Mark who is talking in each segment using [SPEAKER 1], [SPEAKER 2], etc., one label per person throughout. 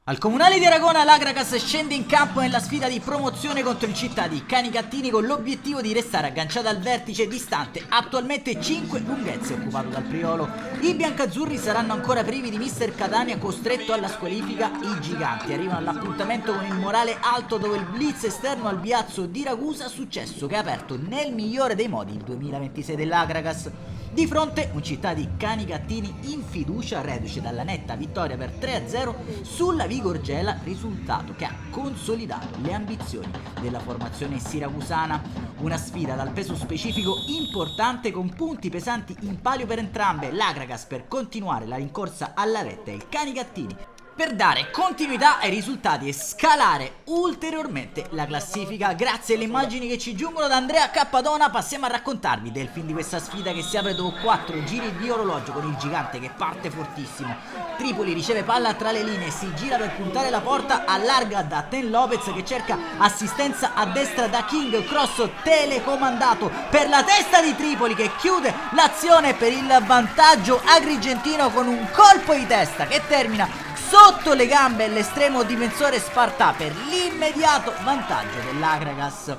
[SPEAKER 1] Al Comunale di Aragona l'Agragas scende in campo nella sfida di promozione contro il Città di Canicattini con l'obiettivo di restare agganciata al vertice distante attualmente 5 lunghezze occupato dal Priolo. I biancazzurri saranno ancora privi di mister Catania costretto alla squalifica. I giganti arrivano all'appuntamento con il morale alto dopo il blitz esterno al Biazzo di Ragusa, successo che ha aperto nel migliore dei modi il 2026 dell'Agragas. Di fronte un Città di Canicattini in fiducia, reduce dalla netta vittoria per 3-0 sulla Vigorgela, risultato che ha consolidato le ambizioni della formazione siracusana. Una sfida dal peso specifico importante con punti pesanti in palio per entrambe, l'Agragas per continuare la rincorsa alla retta e il Canicattini per dare continuità ai risultati e scalare ulteriormente la classifica. Grazie alle immagini che ci giungono da Andrea Cappadona passiamo a raccontarvi del film di questa sfida che si apre dopo 4 giri di orologio con il gigante che parte fortissimo. Tripoli riceve palla tra le linee, si gira per puntare la porta, allarga da Ten Lopez che cerca assistenza a destra da King, cross telecomandato per la testa di Tripoli che chiude l'azione per il vantaggio agrigentino con un colpo di testa che termina sotto le gambe l'estremo difensore Spartà per l'immediato vantaggio dell'Agragas,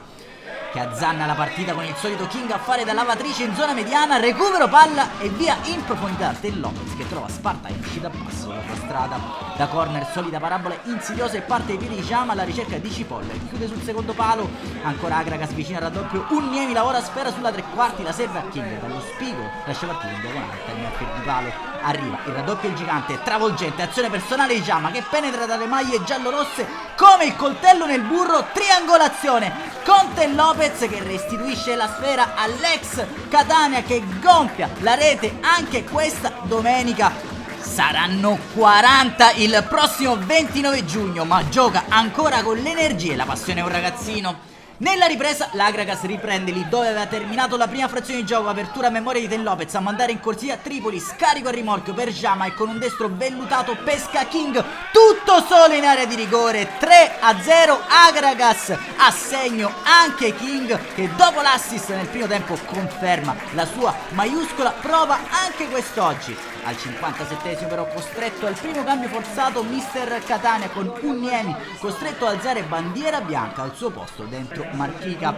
[SPEAKER 1] che azzanna la partita con il solito King a fare da lavatrice in zona mediana. Recupero palla e via in profondità del Lopez che trova Sparta in uscita a basso dalla strada. Da corner solida parabola insidiosa e parte ai piedi di Ciama alla ricerca di Cipolla e chiude sul secondo palo. Ancora Agragas vicina al raddoppio, Uniemi lavora a sfera sulla tre quarti, la serve a King dallo spigo, lascia partire in diagonale al termine di palo. Arriva il raddoppio il gigante, travolgente azione personale di Ciama che penetra dalle maglie giallorosse come il coltello nel burro, triangolazione con Ten Lopez che restituisce la sfera all'ex Catania che gonfia la rete anche questa domenica. Saranno 40 il prossimo 29 giugno, ma gioca ancora con l'energia e la passione un ragazzino. Nella ripresa l'Agragas riprende lì dove aveva terminato la prima frazione di gioco, apertura a memoria di Ten Lopez a mandare in corsia Tripoli, scarico a rimorchio per Jama e con un destro vellutato pesca King, tutto solo in area di rigore. 3-0 Agragas, a segno anche King che dopo l'assist nel primo tempo conferma la sua maiuscola prova anche quest'oggi. Al 57esimo però costretto al primo cambio forzato mister Catania con Uniemi costretto ad alzare bandiera bianca al suo posto dentro Marchica,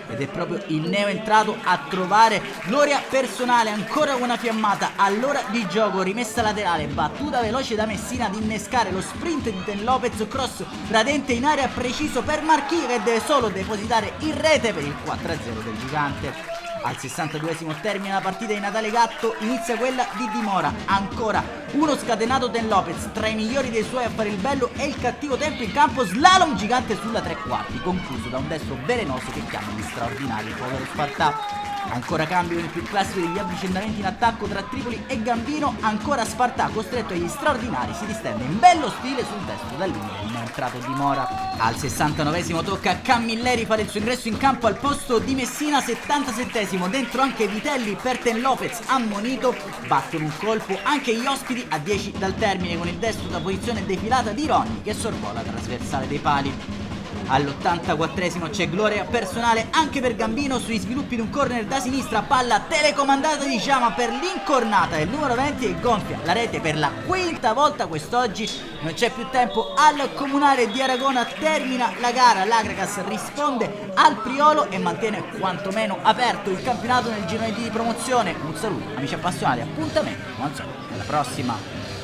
[SPEAKER 1] ed è proprio il neo entrato a trovare gloria personale. Ancora una fiammata all'ora di gioco, rimessa laterale, battuta veloce da Messina ad innescare lo sprint di Ten Lopez, cross radente in area preciso per Marchica che deve solo depositare in rete per il 4-0 del gigante. Al 62esimo termina la partita di Natale Gatto, inizia quella di Dimora. Ancora uno scatenato Ten Lopez, tra i migliori dei suoi a fare il bello e il cattivo tempo in campo, slalom gigante sulla tre quarti, concluso da un destro velenoso che chiama gli straordinari povero Spartà. Ancora cambio con il più classico degli avvicendamenti in attacco tra Tripoli e Gambino. Ancora Spartà costretto agli straordinari, si distende in bello stile sul destro da linea il entrato Dimora. Al 69esimo tocca a Camilleri fare il suo ingresso in campo al posto di Messina. 77esimo dentro anche Vitelli per Ten Lopez ammonito, battono un colpo anche gli ospiti a 10 dal termine con il destro da posizione defilata di Ronni che sorvola la trasversale dei pali. All'84esimo c'è gloria personale anche per Gambino sugli sviluppi di un corner da sinistra, palla telecomandata di Ciama per l'incornata del numero 20 e gonfia la rete per la quinta volta quest'oggi. Non c'è più tempo al Comunale di Aragona, termina la gara, l'Agragas risponde al Priolo e mantiene quantomeno aperto il campionato nel girone di promozione. Un saluto amici appassionati, appuntamento come al solito alla prossima.